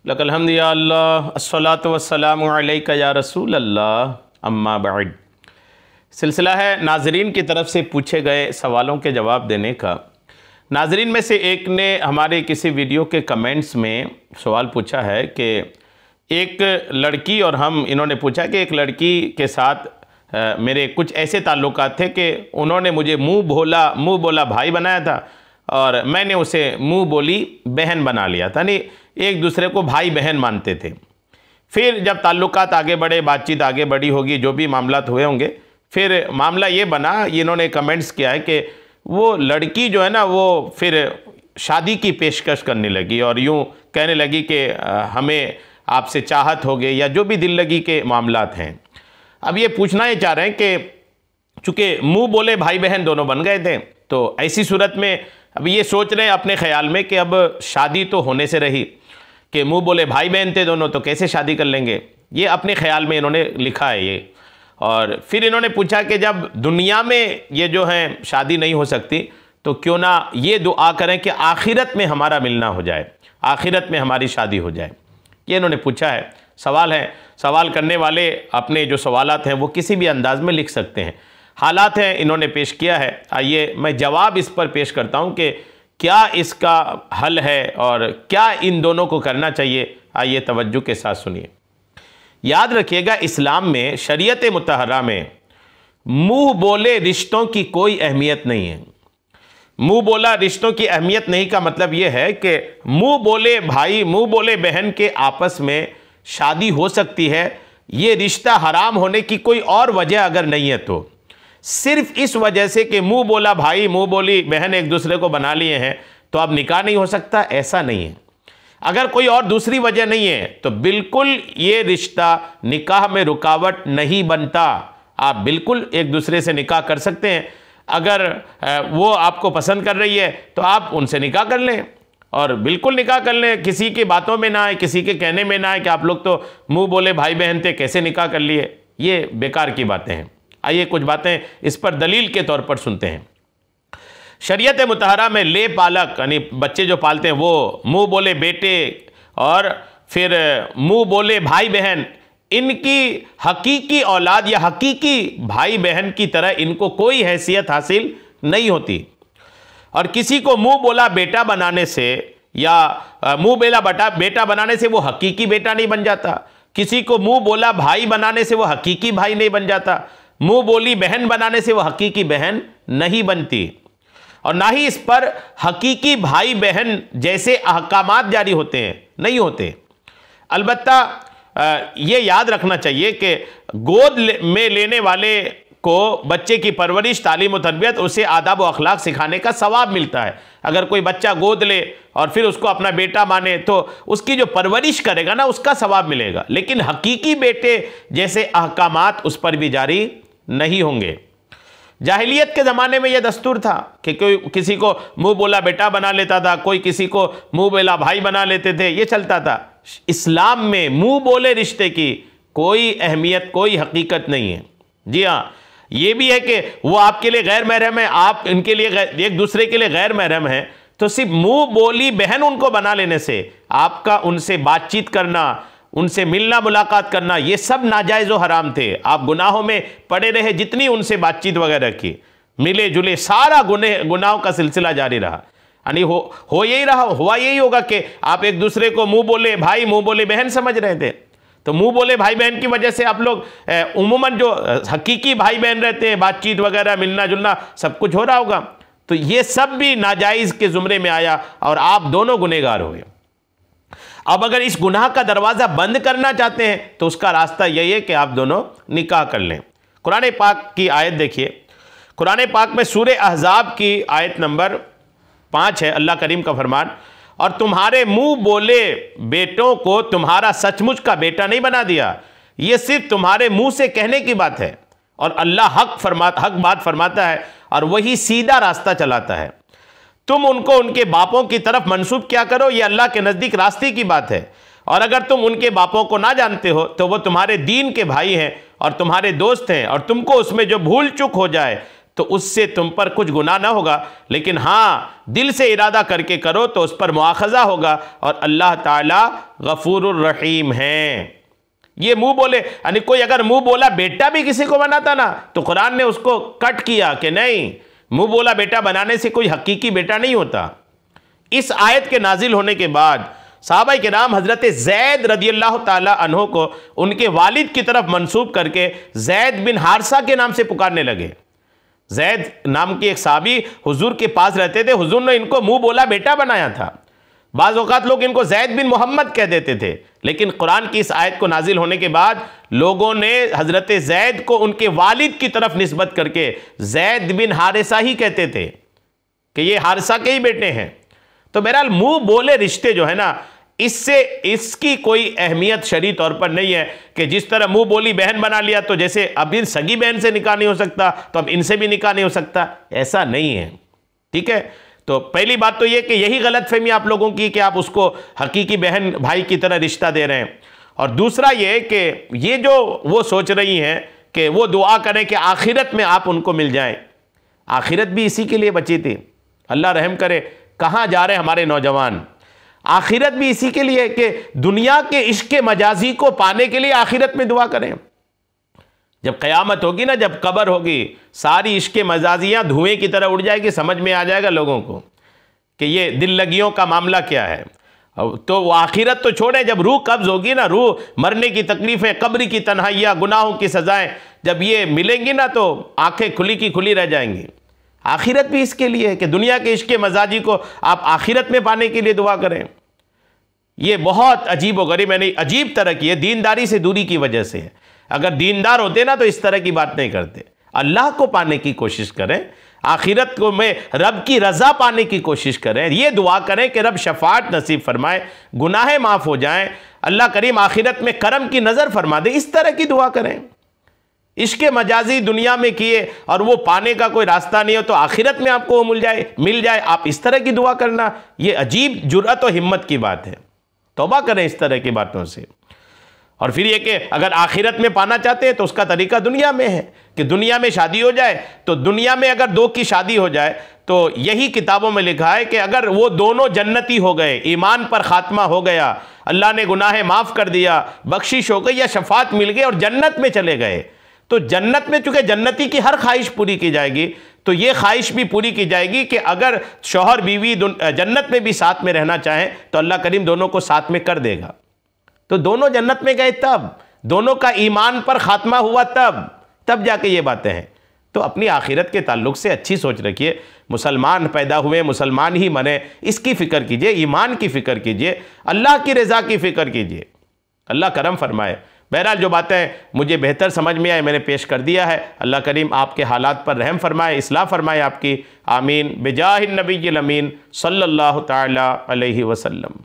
लकल हम्दु या अल्लाह अस्सलातु वस्सलामु अलैका या रसूल अल्लाह अम्मा बाद। सिलसिला है नाजरीन की तरफ से पूछे गए सवालों के जवाब देने का। नाजरीन में से एक ने हमारे किसी वीडियो के कमेंट्स में सवाल पूछा है कि एक लड़की और हम, इन्होंने पूछा कि एक लड़की के साथ मेरे कुछ ऐसे ताल्लुकात थे कि उन्होंने मुझे मुँह बोला भाई बनाया था और मैंने उसे मुँह बोली बहन बना लिया था, यानी एक दूसरे को भाई बहन मानते थे। फिर जब ताल्लुकात आगे बढ़े, बातचीत आगे बढ़ी होगी, जो भी मामलात हुए होंगे, फिर मामला ये बना, इन्होंने कमेंट्स किया है कि वो लड़की जो है ना वो फिर शादी की पेशकश करने लगी और यूँ कहने लगी कि हमें आपसे चाहत हो गई या जो भी दिल लगी के मामलात हैं। अब ये पूछना ये चाह रहे हैं कि चूँकि मुँह बोले भाई बहन दोनों बन गए थे, तो ऐसी सूरत में अब ये सोच रहे हैं अपने ख्याल में कि अब शादी तो होने से रही कि मुँह बोले भाई बहन थे दोनों, तो कैसे शादी कर लेंगे, ये अपने ख्याल में इन्होंने लिखा है ये। और फिर इन्होंने पूछा कि जब दुनिया में ये जो है शादी नहीं हो सकती तो क्यों ना ये दुआ करें कि आखिरत में हमारा मिलना हो जाए, आखिरत में हमारी शादी हो जाए। ये इन्होंने पूछा है, सवाल है। सवाल करने वाले अपने जो सवालात हैं वो किसी भी अंदाज में लिख सकते हैं, हालात हैं इन्होंने पेश किया है। आइए मैं जवाब इस पर पेश करता हूँ कि क्या इसका हल है और क्या इन दोनों को करना चाहिए। आइए तवज्जो के साथ सुनिए। याद रखिएगा, इस्लाम में, शरीयत मुतहरा में मुँह बोले रिश्तों की कोई अहमियत नहीं है। मुँह बोला रिश्तों की अहमियत नहीं का मतलब यह है कि मुँह बोले भाई, मुँह बोले बहन के आपस में शादी हो सकती है। ये रिश्ता हराम होने की कोई और वजह अगर नहीं है तो सिर्फ इस वजह से कि मुंह बोला भाई मुंह बोली बहन एक दूसरे को बना लिए हैं तो अब निकाह नहीं हो सकता, ऐसा नहीं है। अगर कोई और दूसरी वजह नहीं है तो बिल्कुल ये रिश्ता निकाह में रुकावट नहीं बनता। आप बिल्कुल एक दूसरे से निकाह कर सकते हैं। अगर वो आपको पसंद कर रही है तो आप उनसे निकाह कर लें और बिल्कुल निकाह कर लें, किसी की बातों में ना आए, किसी के कहने में ना आए कि आप लोग तो मुंह बोले भाई बहन थे, कैसे निकाह कर लिए। ये बेकार की बातें हैं। आइए कुछ बातें इस पर दलील के तौर पर सुनते हैं। शरीयत मुतहरा में ले पालक यानी बच्चे जो पालते हैं वो मुंह बोले बेटे और फिर मुंह बोले भाई बहन, इनकी हकीकी औलाद या हकीकी भाई बहन की तरह इनको कोई हैसियत हासिल नहीं होती। और किसी को मुंह बोला बेटा बनाने से या मुंह बोला बेटा बनाने से वो हकीकी बेटा नहीं बन जाता। किसी को मुंह बोला भाई बनाने से वो हकीकी भाई नहीं बन जाता। मुंह बोली बहन बनाने से वो हकीकी बहन नहीं बनती। और ना ही इस पर हकीकी भाई बहन जैसे अहकामात जारी होते हैं, नहीं होते। अलबत्ता ये याद रखना चाहिए कि गोद में लेने वाले को बच्चे की परवरिश, तालीम और तरबियत, उसे आदाब व अखलाक सिखाने का सवाब मिलता है। अगर कोई बच्चा गोद ले और फिर उसको अपना बेटा माने तो उसकी जो परवरिश करेगा ना उसका सवाब मिलेगा, लेकिन हकीकी बेटे जैसे अहकामात उस पर भी जारी नहीं होंगे। जाहिलियत के ज़माने में यह दस्तूर था कि कोई किसी को मुंह बोला बेटा बना लेता था, कोई किसी को मुंह बोला भाई बना लेते थे, ये चलता था। इस्लाम में मुंह बोले रिश्ते की कोई अहमियत, कोई हकीकत नहीं है। जी हाँ, ये भी है कि वो आपके लिए गैर महरम है, आप इनके लिए एक दूसरे के लिए गैर महरम हैं, तो सिर्फ मुंह बोली बहन उनको बना लेने से आपका उनसे बातचीत करना, उनसे मिलना मुलाकात करना, ये सब नाजायज़ व हराम थे। आप गुनाहों में पड़े रहे, जितनी उनसे बातचीत वगैरह की, मिले जुले, सारा गुनाहों का सिलसिला जारी रहा। यानी हो यही रहा, हुआ यही होगा कि आप एक दूसरे को मुंह बोले भाई मुंह बोले बहन समझ रहे थे। तो मुंह बोले भाई बहन की वजह से आप लोग उमूमन जो हकीकी भाई बहन रहते हैं, बातचीत वगैरह, मिलना जुलना सब कुछ हो रहा होगा। तो ये सब भी नाजायज़ के ज़ुमरे में आया और आप दोनों गुनहगार हो गए। अब अगर इस गुनाह का दरवाज़ा बंद करना चाहते हैं तो उसका रास्ता यही है कि आप दोनों निकाह कर लें। कुरान पाक की आयत देखिए, कुरान पाक में सूरह अहज़ाब की आयत नंबर 5 है। अल्लाह करीम का फरमान, और तुम्हारे मुंह बोले बेटों को तुम्हारा सचमुच का बेटा नहीं बना दिया, ये सिर्फ तुम्हारे मुंह से कहने की बात है। और अल्लाह हक बात फरमाता है और वही सीधा रास्ता चलाता है। तुम उनको उनके बापों की तरफ मंसूब क्या करो, ये अल्लाह के नज़दीक रास्ते की बात है। और अगर तुम उनके बापों को ना जानते हो तो वो तुम्हारे दीन के भाई हैं और तुम्हारे दोस्त हैं, और तुमको उसमें जो भूल चूक हो जाए तो उससे तुम पर कुछ गुनाह ना होगा, लेकिन हाँ दिल से इरादा करके करो तो उस पर मुआखज़ा होगा, और अल्लाह ताला गफूरुर रहीम है। ये मुंह बोले, यानी कोई अगर मुंह बोला बेटा भी किसी को बनाता ना, तो कुरान ने उसको कट किया कि नहीं, मुंह बोला बेटा बनाने से कोई हकीकी बेटा नहीं होता। इस आयत के नाजिल होने के बाद सहाबा किराम हज़रत ज़ैद रदियल्लाहु ताला अन्हो को उनके वालिद की तरफ मंसूब करके ज़ैद बिन हारसा के नाम से पुकारने लगे। ज़ैद नाम की एक साहबी हुजूर के पास रहते थे, हुजूर ने इनको मुंह बोला बेटा बनाया था। बाज़ औक़ात लोग इनको ज़ैद बिन मोहम्मद कह देते थे, लेकिन कुरान की इस आयत को नाजिल होने के बाद लोगों ने हज़रत ज़ैद को उनके वालिद की तरफ निस्बत करके ज़ैद बिन हारिसा ही कहते थे कि ये हारिसा के ही बेटे हैं। तो बहरहाल मुंह बोले रिश्ते जो है ना, इससे इसकी कोई अहमियत शरई तौर पर नहीं है कि जिस तरह मुंह बोली बहन बना लिया तो जैसे अब इन सगी बहन से निकाह नहीं हो सकता तो अब इनसे भी निकाह नहीं हो सकता, ऐसा नहीं है। ठीक है, तो पहली बात तो ये कि यही गलतफहमी आप लोगों की कि आप उसको हकीकी बहन भाई की तरह रिश्ता दे रहे हैं। और दूसरा ये कि ये जो वो सोच रही हैं कि वो दुआ करें कि आखिरत में आप उनको मिल जाएं, आखिरत भी इसी के लिए बची थी। अल्लाह रहम करे, कहाँ जा रहे हैं हमारे नौजवान, आखिरत भी इसी के लिए कि दुनिया के इश्क मजाजी को पाने के लिए आखिरत में दुआ करें। जब क़यामत होगी ना, जब कब्र होगी, सारी इश्क मजाजियाँ धुएं की तरह उड़ जाएगी, समझ में आ जाएगा लोगों को कि ये दिल लगियों का मामला क्या है। तो वो आखिरत तो छोड़ें, जब रूह कब्ज़ होगी ना, रूह मरने की तकलीफ़ें, कब्र की तन्हाइयाँ, गुनाहों की सज़ाएँ जब ये मिलेंगी ना, तो आंखें खुली की खुली रह जाएंगी। आखिरत भी इसके लिए है कि दुनिया के इश्क मजाजी को आप आखिरत में पाने के लिए दुआ करें। ये बहुत अजीब व गरीब, यानी अजीब तरह की है, दीनदारी से दूरी की वजह से है। अगर दीनदार होते ना तो इस तरह की बात नहीं करते। अल्लाह को पाने की कोशिश करें, आखिरत को में रब की रज़ा पाने की कोशिश करें, ये दुआ करें कि रब शफाअत नसीब फरमाए, गुनाहें माफ़ हो जाएं, अल्लाह करीम आखिरत में करम की नज़र फरमा दे, इस तरह की दुआ करें। इश्क मजाजी दुनिया में किए और वो पाने का कोई रास्ता नहीं हो तो आखिरत में आपको वो मिल जाए, आप इस तरह की दुआ करना, ये अजीब जुर्अत और हिम्मत की बात है। तौबा करें इस तरह की बातों से। और फिर ये कि अगर आखिरत में पाना चाहते हैं तो उसका तरीका दुनिया में है कि दुनिया में शादी हो जाए। तो दुनिया में अगर दो की शादी हो जाए तो यही किताबों में लिखा है कि अगर वो दोनों जन्नती हो गए, ईमान पर खात्मा हो गया, अल्लाह ने गुनाहें माफ़ कर दिया, बख्शिश हो गई या शफात मिल गई और जन्नत में चले गए, तो जन्नत में चूँकि जन्नती की हर ख्वाहिश पूरी की जाएगी, तो ये ख्वाहिश भी पूरी की जाएगी कि अगर शौहर बीवी जन्नत में भी साथ में रहना चाहें तो अल्लाह करीम दोनों को साथ में कर देगा। तो दोनों जन्नत में गए तब, दोनों का ईमान पर खात्मा हुआ तब जाके ये बातें हैं। तो अपनी आखिरत के ताल्लुक से अच्छी सोच रखिए। मुसलमान पैदा हुए, मुसलमान ही मरे, इसकी फ़िक्र कीजिए, ईमान की फ़िक्र कीजिए, अल्लाह की रज़ा की फ़िक्र कीजिए। अल्लाह करम फरमाए। बहरहाल जो बातें मुझे बेहतर समझ में आए मैंने पेश कर दिया है। अल्लाह करीम आपके हालात पर रहम फरमाए, इस्लाह फरमाए आपकी। आमीन। बिजाहिन नबील अमीन सल्लल्लाहु ताला अलैहि वसल्लम।